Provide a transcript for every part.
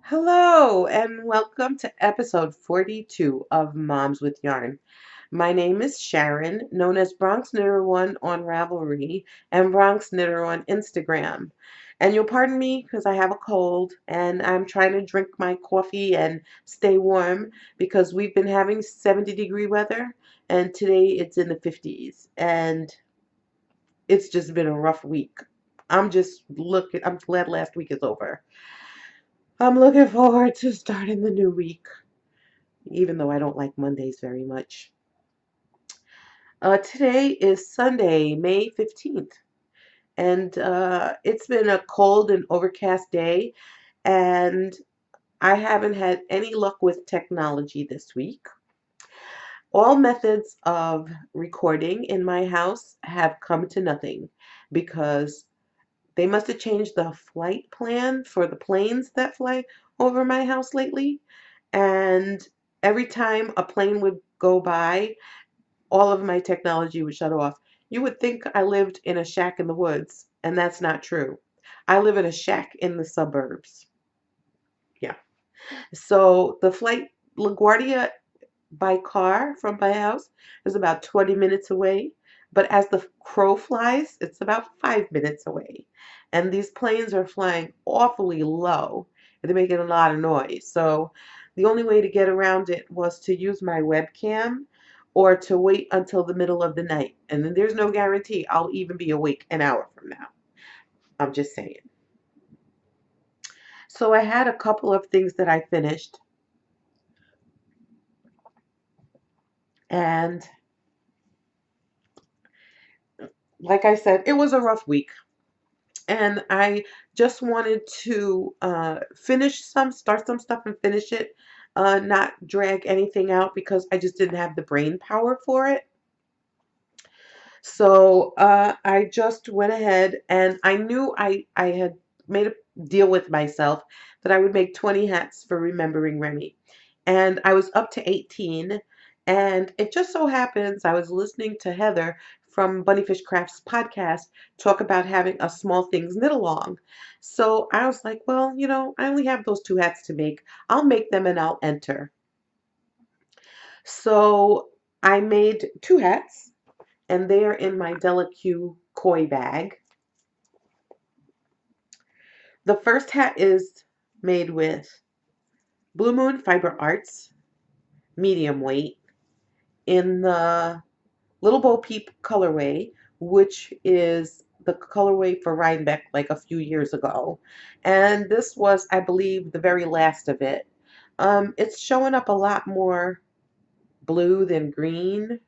Hello, and welcome to episode 42 of Moms with Yarn. My name is Sharon, known as Bronx Knitter One on Ravelry and Bronx Knitter on Instagram. And you'll pardon me because I have a cold and I'm trying to drink my coffee and stay warm because we've been having 70-degree weather and today it's in the 50s and it's just been a rough week. I'm glad last week is over. I'm looking forward to starting the new week, even though I don't like Mondays very much. Today is Sunday, May 15th, and it's been a cold and overcast day, and I haven't had any luck with technology this week. All methods of recording in my house have come to nothing because they must have changed the flight plan for the planes that fly over my house lately. And every time a plane would go by, all of my technology would shut off. You would think I lived in a shack in the woods, and that's not true. I live in a shack in the suburbs. Yeah. So the flight LaGuardia by car from my house is about 20 minutes away, but as the crow flies, it's about 5 minutes away. And these planes are flying awfully low, and they're making a lot of noise. So the only way to get around it was to use my webcam or to wait until the middle of the night. And then there's no guarantee I'll even be awake an hour from now. I'm just saying. So I had a couple of things that I finished, and like I said, it was a rough week. And I just wanted to start some stuff and finish it, not drag anything out because I just didn't have the brain power for it. So I just went ahead and I knew I had made a deal with myself that I would make 20 hats for Remembering Remy. And I was up to 18. And it just so happens I was listening to Heather from Bunnyfish Crafts podcast talk about having a small things knit along. So I was like, well, I only have those two hats to make. I'll make them and I'll enter. So I made two hats and they are in my Della-Q koi bag. The first hat is made with Blue Moon Fiber Arts, medium weight, in the Little Bo Peep colorway, which is the colorway for Rhinebeck like a few years ago. And this was, I believe, the very last of it. It's showing up a lot more blue than green,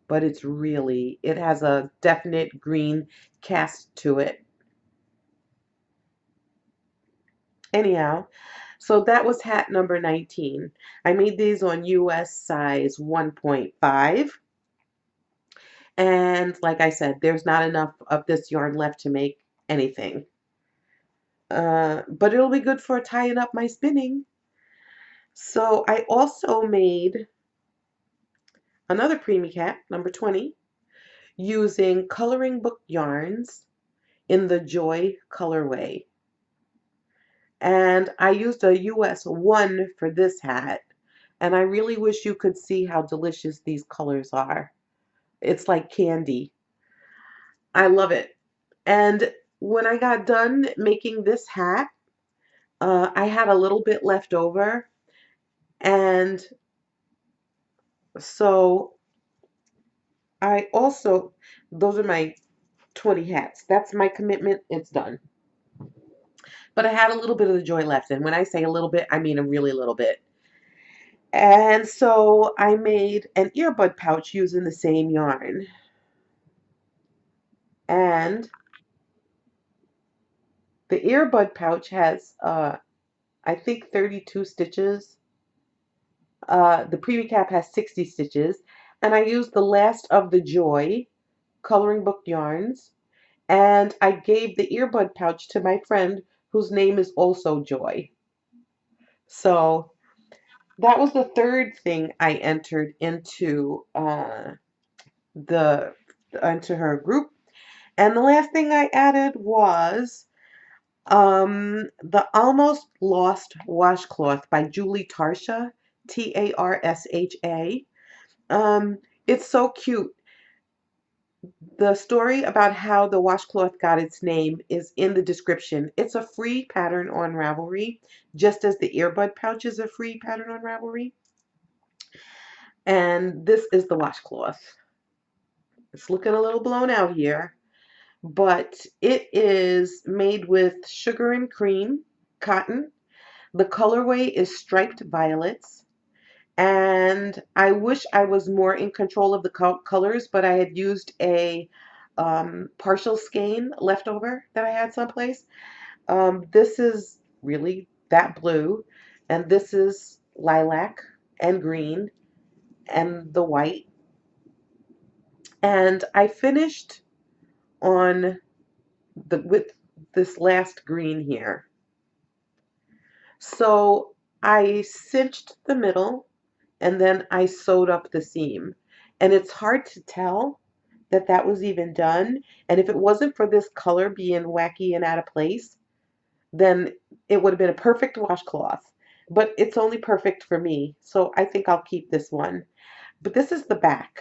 but it has a definite green cast to it. Anyhow, so that was hat number 19. I made these on US size 1.5. And like I said, there's not enough of this yarn left to make anything. But it'll be good for tying up my spinning. So I also made another preemie hat, number 20, using coloring book yarns in the Joy colorway. And I used a US 1 for this hat. And I really wish you could see how delicious these colors are. It's like candy. I love it. And when I got done making this hat, I had a little bit left over. And so those are my 20 hats. That's my commitment. It's done. But I had a little bit of the joy left. And when I say a little bit, I mean a really little bit. And so I made an earbud pouch using the same yarn. And the earbud pouch has, I think, 32 stitches. The preemie cap has 60 stitches. And I used the last of the Joy coloring book yarns. And I gave the earbud pouch to my friend whose name is also Joy. So that was the third thing I entered the into her group. And the last thing I added was The Almost Lost Washcloth by Julie Tarsha, Tarsha. It's so cute. The story about how the washcloth got its name is in the description. It's a free pattern on Ravelry, just as the earbud pouch is a free pattern on Ravelry. And this is the washcloth. It's looking a little blown out here, but it is made with sugar and cream cotton. The colorway is striped violets. And I wish I was more in control of the colors, but I had used a partial skein leftover that I had someplace. This is really that blue, and this is lilac and green and the white. And I finished on with this last green here. So I cinched the middle and then I sewed up the seam. And it's hard to tell that that was even done. And if it wasn't for this color being wacky and out of place, then it would have been a perfect washcloth. But it's only perfect for me, so I think I'll keep this one. But this is the back.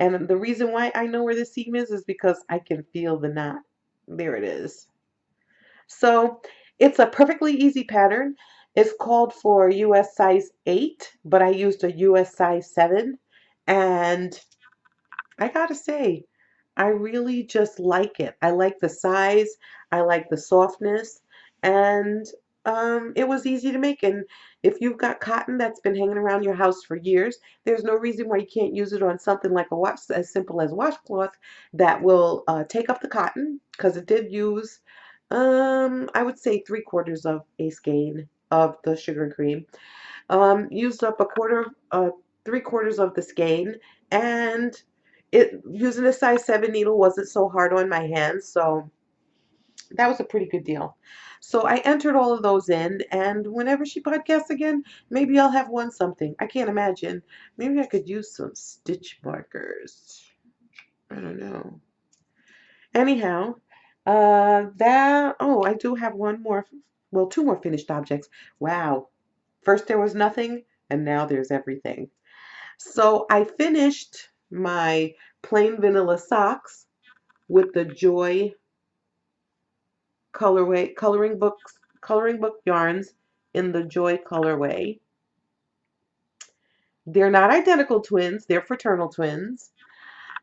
And the reason why I know where the seam is because I can feel the knot. There it is. So it's a perfectly easy pattern. It's called for US size 8, but I used a US size 7. And I gotta say, I really just like it. I like the size, I like the softness, and it was easy to make. And if you've got cotton that's been hanging around your house for years, there's no reason why you can't use it on something like a wash, as simple as washcloth that will take up the cotton, because it did use, I would say 3/4 of a skein of the sugar cream. Used up a quarter, 3/4 of the skein, and it using a size 7 needle wasn't so hard on my hands, so that was a pretty good deal. So I entered all of those in, and whenever she podcasts again, maybe I'll have won something. I can't imagine. Maybe I could use some stitch markers. I don't know. Anyhow, I do have one more, well, two more finished objects. Wow. First there was nothing, and now there's everything. So I finished my plain vanilla socks with the Joy colorway coloring book yarns in the Joy colorway. They're not identical twins, they're fraternal twins,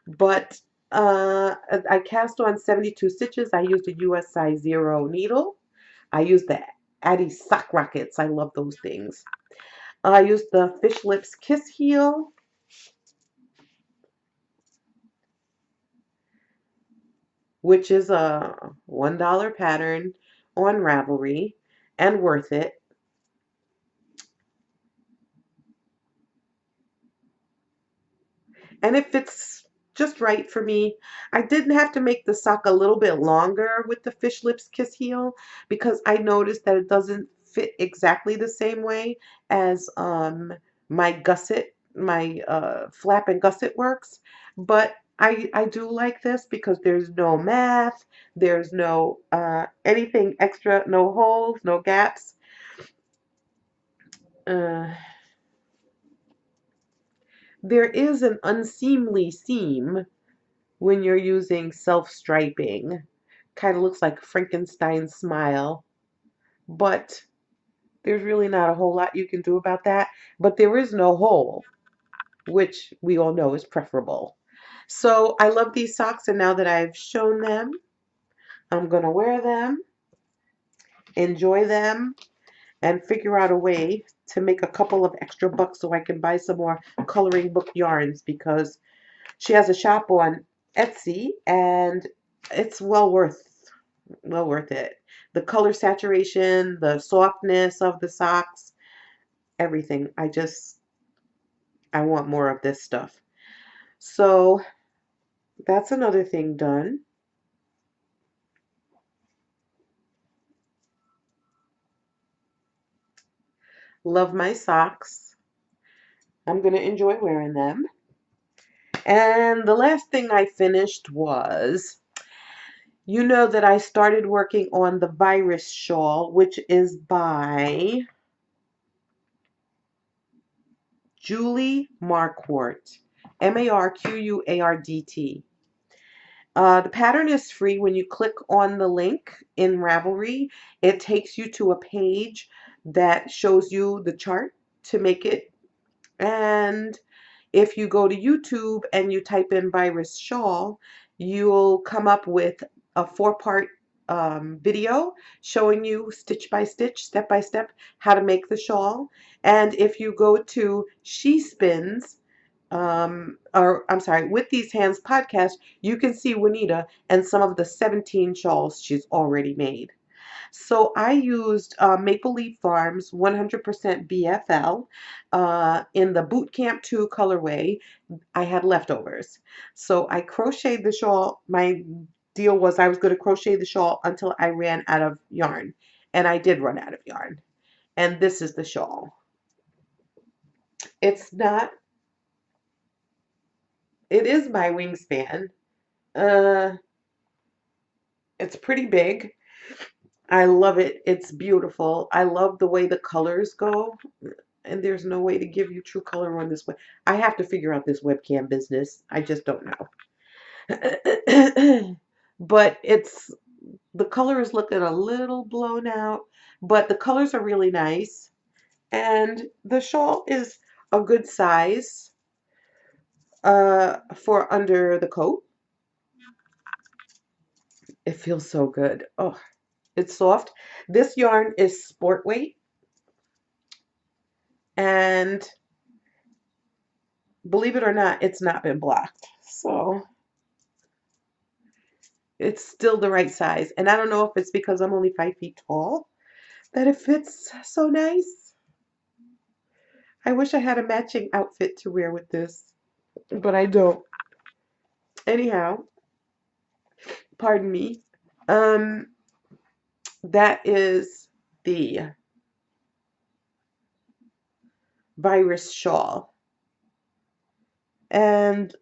but I cast on 72 stitches. I used a US size 0 needle. I used the Addy sock rockets. I love those things. I used the Fish Lips Kiss Heel, which is a $1 pattern on Ravelry and worth it. And it fits just right for me. I didn't have to make the sock a little bit longer with the Fish Lips Kiss Heel because I noticed that it doesn't fit exactly the same way as my gusset, my flap and gusset works. But I do like this because there's no math, there's no anything extra, no holes, no gaps. Uh, there is an unseemly seam when you're using self-striping. Kind of looks like Frankenstein's smile, but there's really not a whole lot you can do about that. But there is no hole, which we all know is preferable. So I love these socks, and now that I've shown them, I'm going to wear them, enjoy them, and figure out a way to make a couple of extra bucks so I can buy some more coloring book yarns because she has a shop on Etsy and it's well worth it. The color saturation, the softness of the socks, everything. I want more of this stuff. So that's another thing done. Love my socks. I'm going to enjoy wearing them. And the last thing I finished was You know that I started working on the virus shawl, which is by Julie Marquardt, Marquardt. The pattern is free. When you click on the link in Ravelry, it takes you to a page that shows you the chart to make it. And if you go to YouTube and you type in virus shawl, you'll come up with a 4-part video showing you stitch by stitch, step by step, how to make the shawl. And if you go to She Spins, or I'm sorry, With These Hands podcast, you can see Juanita and some of the 17 shawls she's already made. So I used Maple Leaf Farms 100% BFL in the Boot Camp 2 colorway. I had leftovers. So I crocheted the shawl. My deal was I was going to crochet the shawl until I ran out of yarn. And I did run out of yarn. And this is the shawl. It's not, it is my wingspan. Uh, it's pretty big. I love it. It's beautiful. I love the way the colors go. And there's no way to give you true color on this way. I have to figure out this webcam business. I just don't know. But the color is looking a little blown out, but the colors are really nice. And the shawl is a good size for under the coat. It feels so good. Oh, it's soft. This yarn is sport weight, and believe it or not, it's not been blocked. So it's still the right size. And I don't know if it's because I'm only 5 feet tall that it fits so nice. I wish I had a matching outfit to wear with this, but I don't. Anyhow, pardon me. Um, that is the virus shawl. And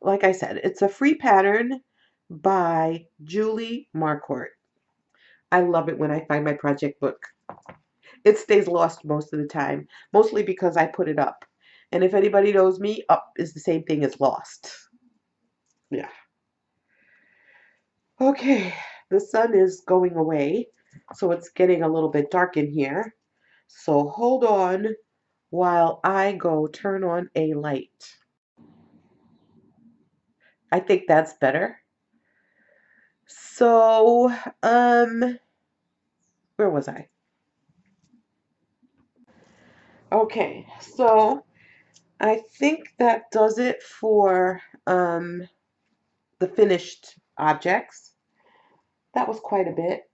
like I said, it's a free pattern by Julie Marquardt. I love it when I find my project book. It stays lost most of the time, mostly because I put it up. And if anybody knows me, up is the same thing as lost. Yeah. Okay, the sun is going away, so it's getting a little bit dark in here. So hold on while I go turn on a light. I think that's better. So, where was I? Okay, so I think that does it for the finished objects. That was quite a bit.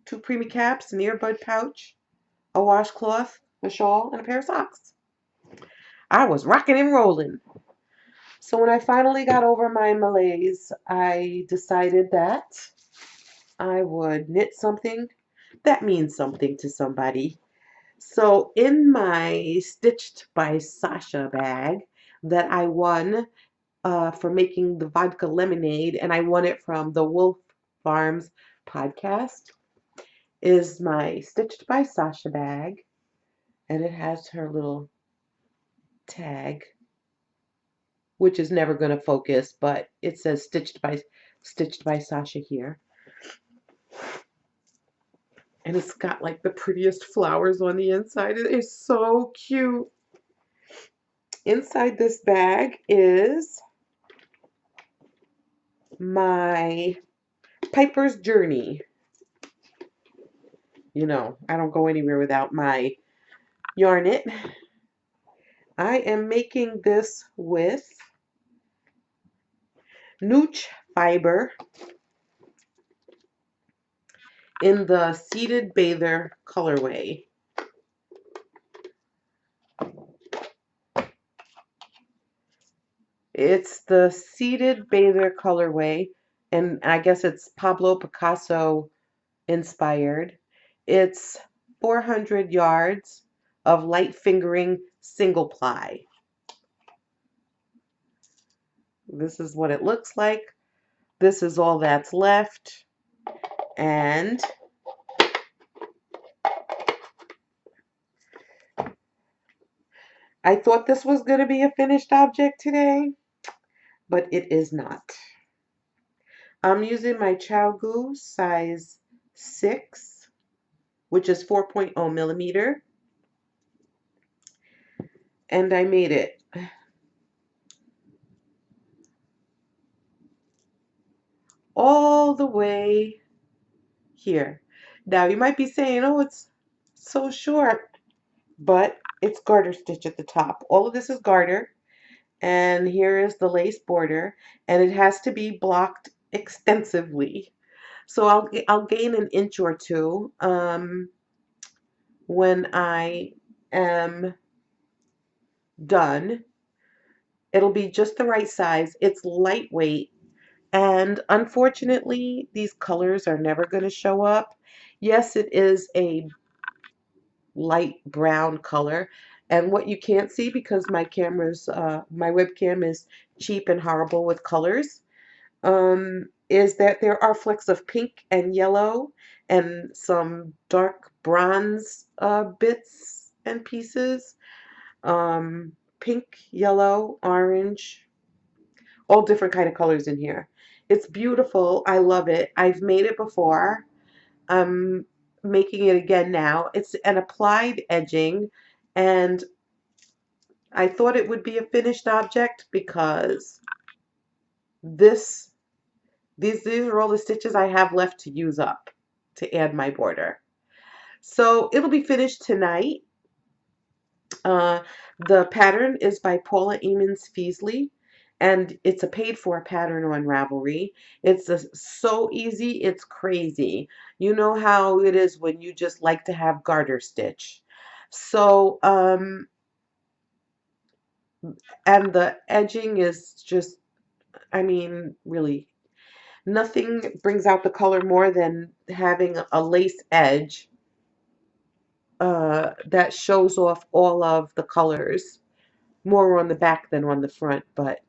2 preemie caps, an earbud pouch, a washcloth, a shawl, and a pair of socks. I was rocking and rolling. So when I finally got over my malaise, I decided that I would knit something that means something to somebody. So in my Stitched by Sasha bag that I won for making the vodka lemonade, and I won it from the Wolf Farms podcast, is my Stitched by Sasha bag, and it has her little tag, which is never going to focus, but it says Stitched by Sasha here. And it's got like the prettiest flowers on the inside. It is so cute. Inside this bag is my Piper's Journey. You know, I don't go anywhere without my yarn it. I am making this with Nooch fiber in the Seated Bather colorway. It's the Seated Bather colorway, and I guess it's Pablo Picasso inspired. It's 400 yards of light fingering single ply. This is what it looks like. This is all that's left. And I thought this was going to be a finished object today, but it is not. I'm using my Chow size 6, which is 4.0 millimeter, and I made it all the way here. Now you might be saying, oh, it's so short, but it's garter stitch at the top. All of this is garter, and here is the lace border, and it has to be blocked extensively. So I'll gain an inch or two when I am done. It'll be just the right size. It's lightweight, and unfortunately, these colors are never going to show up. Yes, it is a light brown color, and what you can't see because my webcam is cheap and horrible with colors, is that there are flecks of pink and yellow and some dark bronze bits and pieces. Pink, yellow, orange, all different kind of colors in here. It's beautiful. I love it. I've made it before. I'm making it again now. It's an applied edging, and I thought it would be a finished object because this these are all the stitches I have left to use up to add my border. So it'll be finished tonight. Uh, the pattern is by Paula Eamons Feasley, and it's a paid-for pattern on Ravelry. It's so easy, it's crazy. You know how it is when you just like to have garter stitch. So, and the edging is just, I mean, really, nothing brings out the color more than having a lace edge that shows off all of the colors, more on the back than on the front, but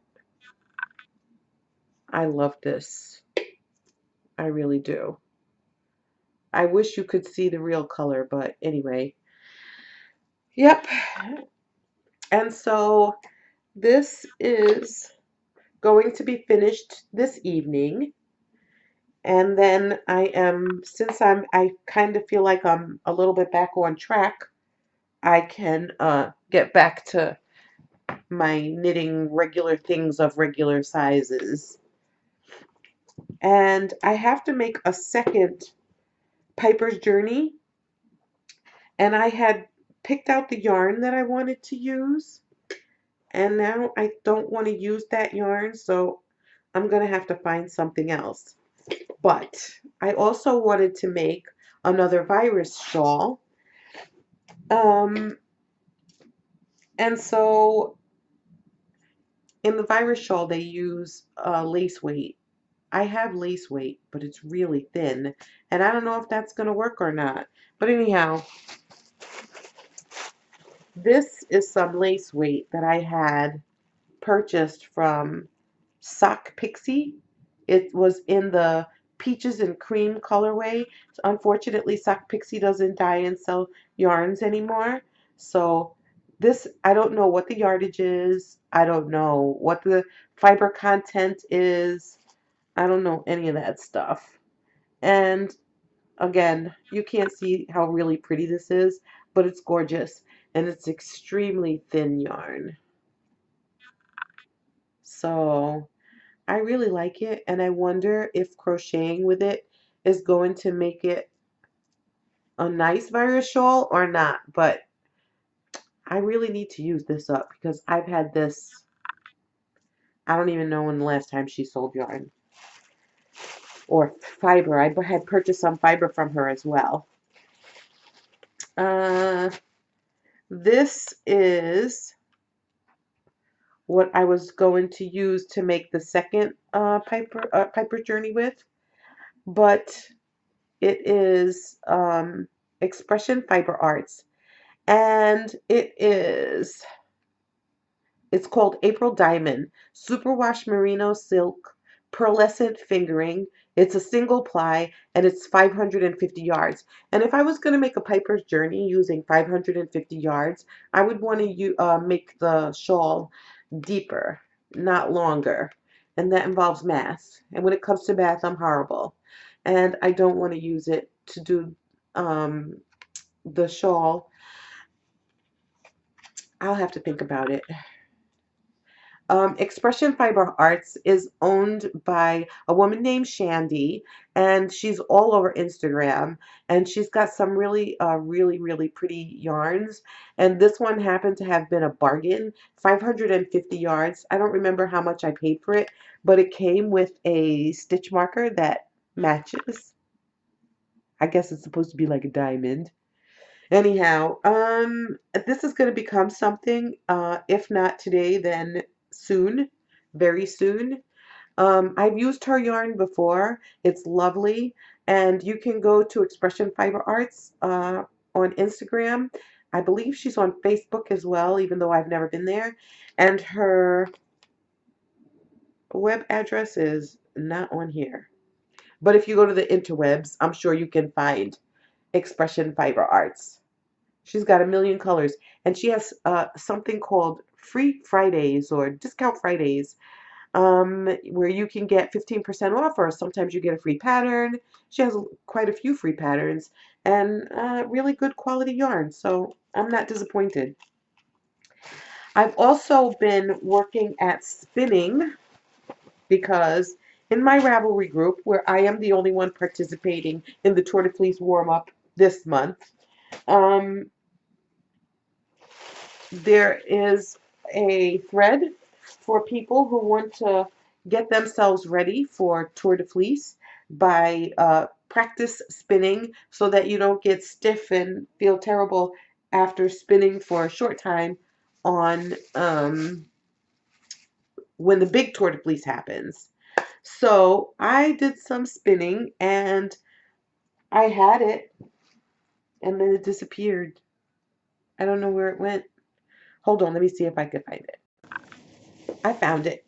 I love this. I really do. I wish you could see the real color, but anyway. Yep. And so this is going to be finished this evening. And then since I kind of feel like I'm a little bit back on track, I can get back to my knitting regular things of regular sizes. And I have to make a second Piper's Journey, and I had picked out the yarn that I wanted to use, and now I don't want to use that yarn, so I'm going to have to find something else. But I also wanted to make another virus shawl, and so in the virus shawl they use lace weight. I have lace weight, but it's really thin, and I don't know if that's going to work or not. But anyhow, this is some lace weight that I had purchased from Sock Pixie. It was in the peaches and cream colorway. So unfortunately, Sock Pixie doesn't dye and sell yarns anymore. So this, I don't know what the yardage is. I don't know what the fiber content is. I don't know any of that stuff. And again, you can't see how really pretty this is, but it's gorgeous. And it's extremely thin yarn. So I really like it, and I wonder if crocheting with it is going to make it a nice virus shawl or not. But I really need to use this up because I've had this, I don't even know when the last time she sold yarn or fiber. I had purchased some fiber from her as well. Uh, this is what I was going to use to make the second Piper Journey with, but it is Expression Fiber Arts, and it's called April Diamond Superwash Merino Silk pearlescent fingering. It's a single ply and it's 550 yards. And if I was going to make a piper's journey using 550 yards, I would want to make the shawl deeper, not longer. And that involves math. And when it comes to math, I'm horrible. And I don't want to use it to do um, the shawl. I'll have to think about it. Expression Fiber Arts is owned by a woman named Shandy, and she's all over Instagram. And she's got some really pretty yarns. And this one happened to have been a bargain, 550 yards. I don't remember how much I paid for it, but it came with a stitch marker that matches. I guess it's supposed to be like a diamond. Anyhow, this is going to become something, if not today, then soon, very soon. I've used her yarn before. It's lovely. And you can go to Expression Fiber Arts on Instagram. I believe she's on Facebook as well, even though I've never been there. And her web address is not on here. But if you go to the interwebs, I'm sure you can find Expression Fiber Arts. She's got a million colors, and she has something called Free Fridays or Discount Fridays, where you can get 15% off, or sometimes you get a free pattern. She has quite a few free patterns and really good quality yarn, so I'm not disappointed. I've also been working at spinning because in my Ravelry group, where I am the only one participating in the Tour de Fleece warm-up this month, um, there is a thread for people who want to get themselves ready for Tour de Fleece by practice spinning so that you don't get stiff and feel terrible after spinning for a short time on when the big Tour de Fleece happens. So I did some spinning and I had it and then it disappeared. I don't know where it went. Hold on, let me see if I can find it. I found it.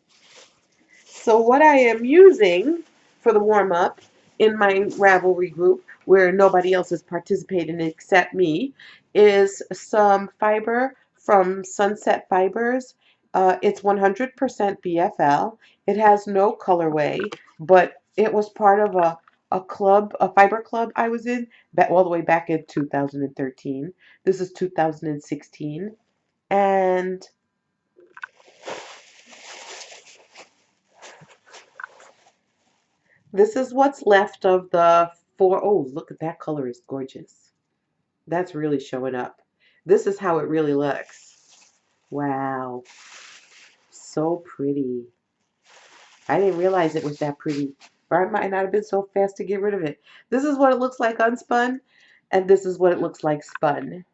So what I am using for the warm-up in my Ravelry group, where nobody else is participating except me, is some fiber from Sunset Fibers. It's 100% BFL. It has no colorway, but it was part of a club, a fiber club I was in all the way back in 2013. This is 2016. And this is what's left of the four. Oh, look at that color is gorgeous. That's really showing up. This is how it really looks. Wow. So pretty. I didn't realize it was that pretty. Or I might not have been so fast to get rid of it. This is what it looks like unspun, and this is what it looks like spun.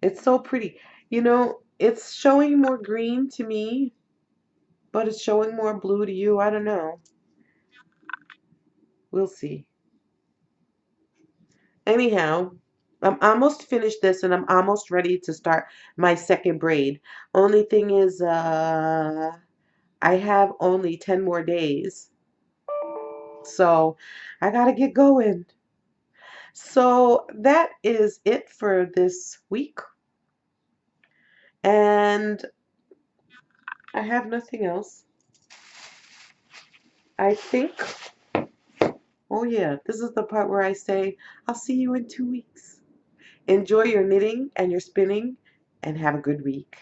It's so pretty. You know, it's showing more green to me, but it's showing more blue to you. I don't know. We'll see. Anyhow, I'm almost finished this and I'm almost ready to start my second braid. Only thing is, I have only 10 more days. So I gotta get going. So that is it for this week. And I have nothing else. I think, oh yeah, this is the part where I say, I'll see you in 2 weeks. Enjoy your knitting and your spinning and have a good week.